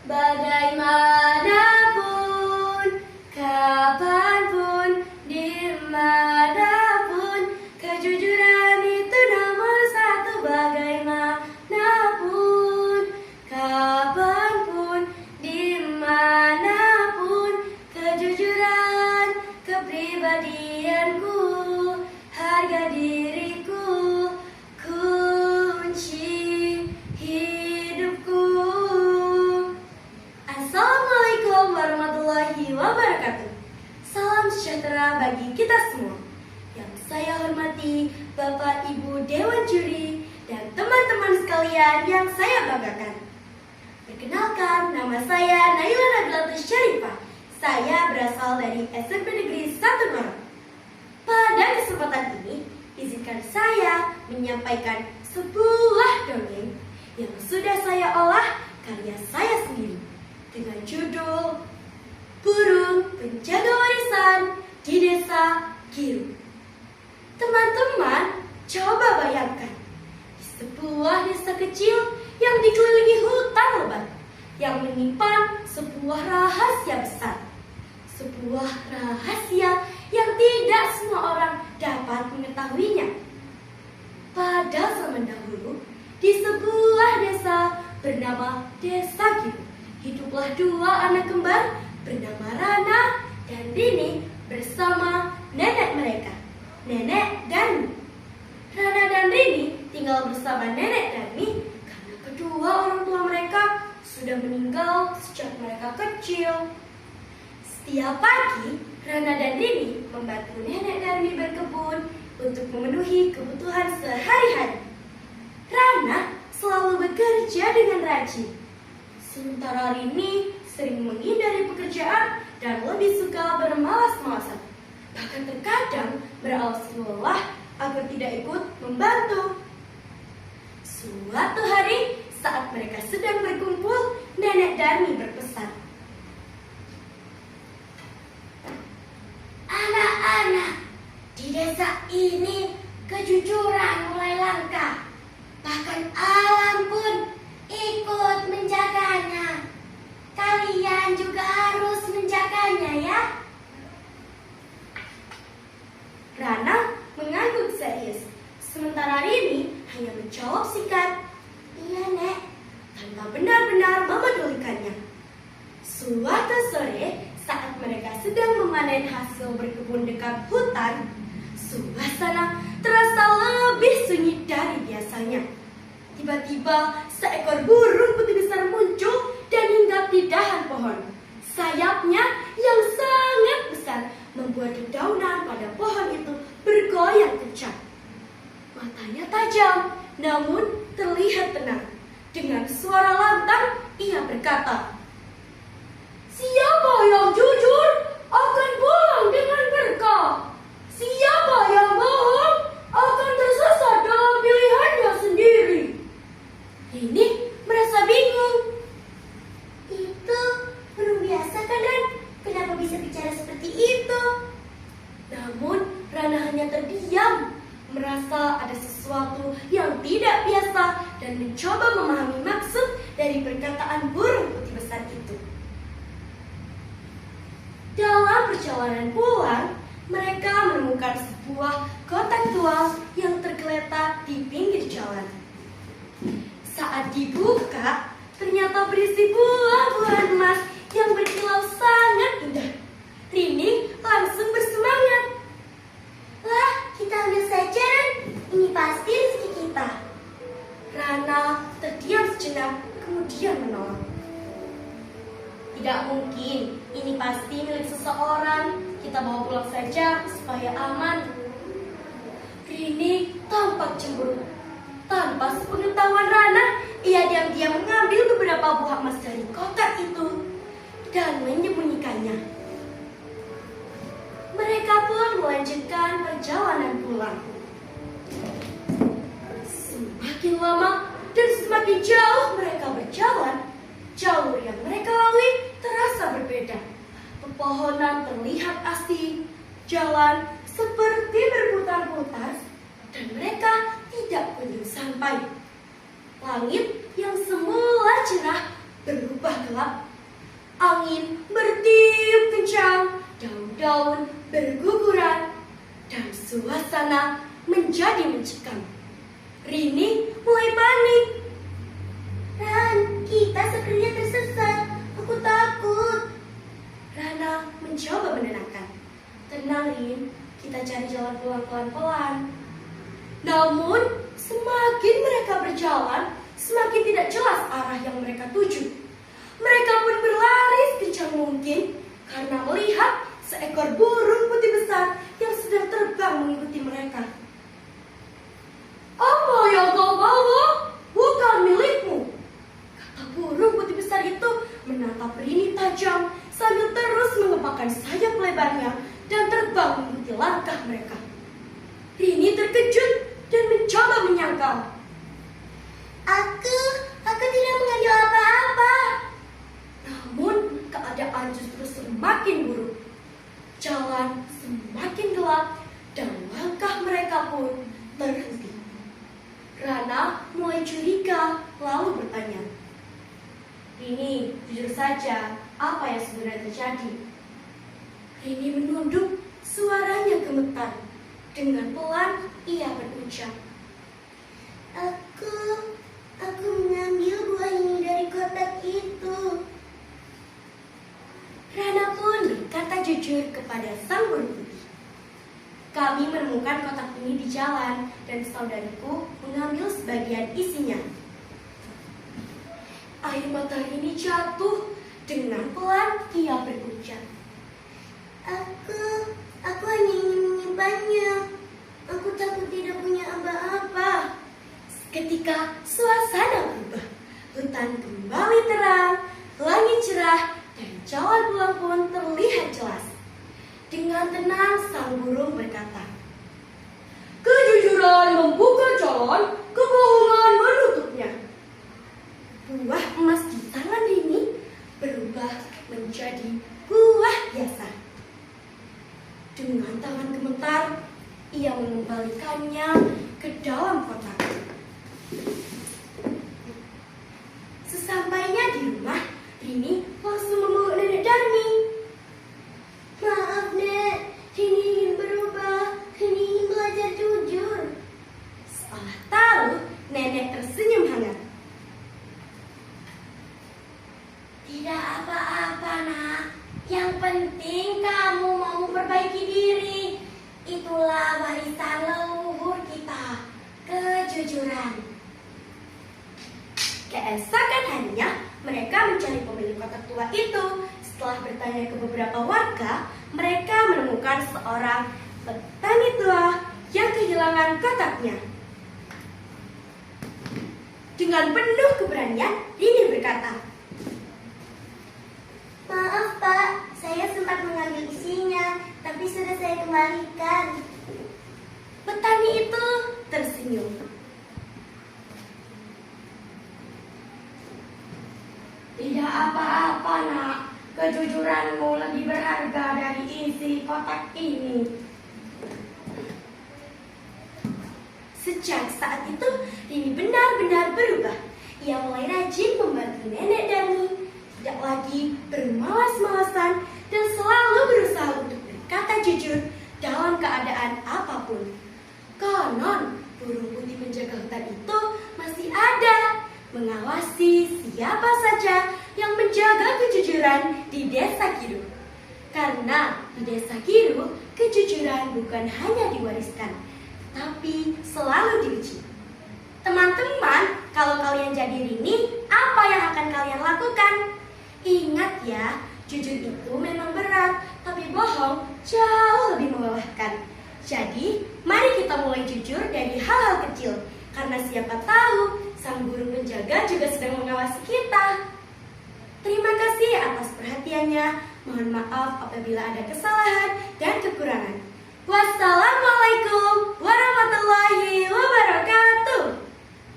Bagaimanapun, kapanpun, dimanapun, kejujuran itu nomor satu. Bagaimanapun, kapanpun, dimanapun, kejujuran, kepribadianku, harga diriku, kunci hidupku. Assalamualaikum warahmatullahi wabarakatuh. Salam sejahtera bagi kita semua. Yang saya hormati Bapak Ibu Dewan Juri dan teman-teman sekalian yang saya banggakan. Perkenalkan, nama saya Naila Naglatus Syarifah. Saya berasal dari SMP Negeri 1 Malang. Pada kesempatan ini, izinkan saya menyampaikan sebuah dongeng yang sudah saya olah karya saya sendiri dengan judul Burung Penjaga Warisan di Desa Giru. Teman-teman, coba bayangkan di sebuah desa kecil yang dikelilingi hutan lebat yang menyimpan sebuah rahasia besar. Sebuah rahasia yang tidak semua orang dapat mengetahuinya. Pada zaman dahulu, di sebuah desa bernama Desa Giru, hiduplah dua anak kembar bernama Rana dan Rini bersama nenek mereka, Nenek Dani. Rana dan Rini tinggal bersama Nenek Dani karena kedua orang tua mereka sudah meninggal sejak mereka kecil. Setiap pagi, Rana dan Rini membantu Nenek Dani berkebun untuk memenuhi kebutuhan sehari-hari. Rana selalu bekerja dengan rajin, sementara Rini sering menghindari pekerjaan dan lebih suka bermalas-malasan. Bahkan terkadang beralasan lelah agar tidak ikut membantu. Suatu hari, saat mereka sedang berkumpul, Nenek Dani berpesan, "Anak-anak, di desa ini kejujuran mulai langka. Bahkan alam pun ikut menjaganya. Kalian juga harus menjaganya ya." Rana mengangguk serius, sementara Rini hanya menjawab singkat, "Iya, Nek," tanpa benar-benar memedulikannya. Suatu sore, saat mereka sedang memanen hasil berkebun dekat hutan, suasana terasa lebih sunyi dari biasanya. Tiba-tiba, seekor burung putih besar muncul dan hinggap di dahan pohon. Sayapnya yang sangat besar membuat dedaunan pada pohon itu bergoyang kencang. Matanya tajam, namun terlihat tenang. Dengan suara lantang, ia berkata, "Siapa yang jujur akan pulang dengan berkah. Siapa yang bohong akan tersesat dalam pilihannya sendiri." Ini merasa bingung. "Itu burung biasa kan, Ran? Kenapa bisa bicara seperti itu?" Namun Rana hanya terdiam, merasa ada sesuatu yang tidak biasa dan mencoba memahami maksud dari perkataan burung putih besar itu. Dalam perjalanan pulang, mereka menemukan sebuah kotak tua yang tergeletak di pinggir jalan. Saat dibuka, ternyata berisi buah-buahan emas yang berkilau sangat indah. Rini langsung bersemangat. "Lah, kita ambil saja, Ran. Ini pasti rezeki kita." Rana terdiam sejenak, kemudian menolak. "Tidak mungkin, ini pasti milik seseorang. Kita bawa pulang saja supaya aman." Rini tampak cemburu. Tanpa sepengetahuan Rana, ia diam-diam mengambil beberapa buah emas dari kotak itu dan menyembunyikannya. Mereka pun melanjutkan perjalanan pulang. Semakin lama dan semakin jauh mereka berjalan, jalur yang mereka lalui terasa berbeda. Pepohonan terlihat asing, jalan seperti berputar-putar, dan mereka tidak kunjung sampai. Langit yang semula cerah berubah gelap. gelap, angin bertiup kencang, daun-daun berguguran, dan suasana menjadi mencekam. Rini mulai panik. "Ran, kita sepertinya tersesat. Aku takut." Rana mencoba menenangkan. "Tenang, Rin. Kita cari jalan pulang pelan-pelan." Namun, semakin mereka berjalan, semakin tidak jelas arah yang mereka tuju. Mereka pun berlari sekencang mungkin karena melihat seekor burung putih besar yang sedang terbang mengikuti mereka. "Apa yang kau bawa? Bukan milikmu," kata burung putih besar itu menatap Rini tajam sambil terus mengepakkan sayap lebarnya dan terbang mengikuti langkah mereka. Rini terkejut dan mencoba menyangkal. Aku tidak mengambil apa-apa." Namun keadaan justru semakin buruk. Jalan semakin gelap dan langkah mereka pun terhenti. Rana mulai curiga lalu bertanya, "Rini, jujur saja, apa yang sebenarnya terjadi?" Rini menunduk, suaranya gemetar. Dengan pelan ia berucap, Aku mengambil buah ini dari kotak itu." Rana pun berkata jujur kepada sang burung putih. "Kami menemukan kotak ini di jalan dan saudariku mengambil sebagian isinya." Air mata Rini jatuh. Dengan pelan ia berucap, Aku hanya ingin menyimpannya. Aku takut tidak punya apa-apa." Ketika suasana berubah, hutan kembali terang, langit cerah, dan jalan pulang pun terlihat jelas. Dengan tenang sang burung berkata, "Kejujuran membuka jalan, kebohongan menutupnya." Buah emas di tangan Rini berubah menjadi buah biasa. Dengan tangan gemetar, ia mengembalikannya ke dalam kotak. Sesampainya di rumah, Rini langsung memeluk Nenek Darmi. "Maaf, Nek. Rini ingin berubah. Rini ingin belajar jujur." Seolah tahu, Nenek tersenyum hangat. "Tidak apa-apa, Nak. Yang penting kamu mau memperbaiki diri. Itulah warisan leluhur kita, kejujuran." Keesokan harinya, mereka mencari pemilik kotak tua itu. Setelah bertanya ke beberapa warga, mereka menemukan seorang petani tua yang kehilangan kotaknya. Dengan penuh keberanian, Rini berkata, "Maaf, Pak. Saya sempat mengambil isinya, tapi sudah saya kembalikan." Petani itu tersenyum. "Tidak apa-apa, Nak. Kejujuranmu lebih berharga dari isi kotak ini." Sejak saat itu, Rini benar-benar berubah. Ia mulai rajin membantu Nenek Darmi, tidak lagi bermalas-malasan, dan selalu berusaha untuk berkata jujur dalam keadaan apapun. Konon, burung putih penjaga hutan itu masih ada, mengawasi siapa saja yang menjaga kejujuran di Desa Kiru. Karena di Desa Kiru, kejujuran bukan hanya diwariskan, tapi selalu diuji. Teman-teman, kalau kalian jadi Rini, apa yang akan kalian lakukan? Ingat ya, jujur itu memang berat, tapi bohong jauh lebih melelahkan. Jadi, mari kita mulai jujur dari hal-hal kecil. Karena siapa tahu, sang burung penjaga juga sedang mengawasi kita. Terima kasih atas perhatiannya. Mohon maaf apabila ada kesalahan dan kekurangan. Wassalamualaikum warahmatullahi wabarakatuh.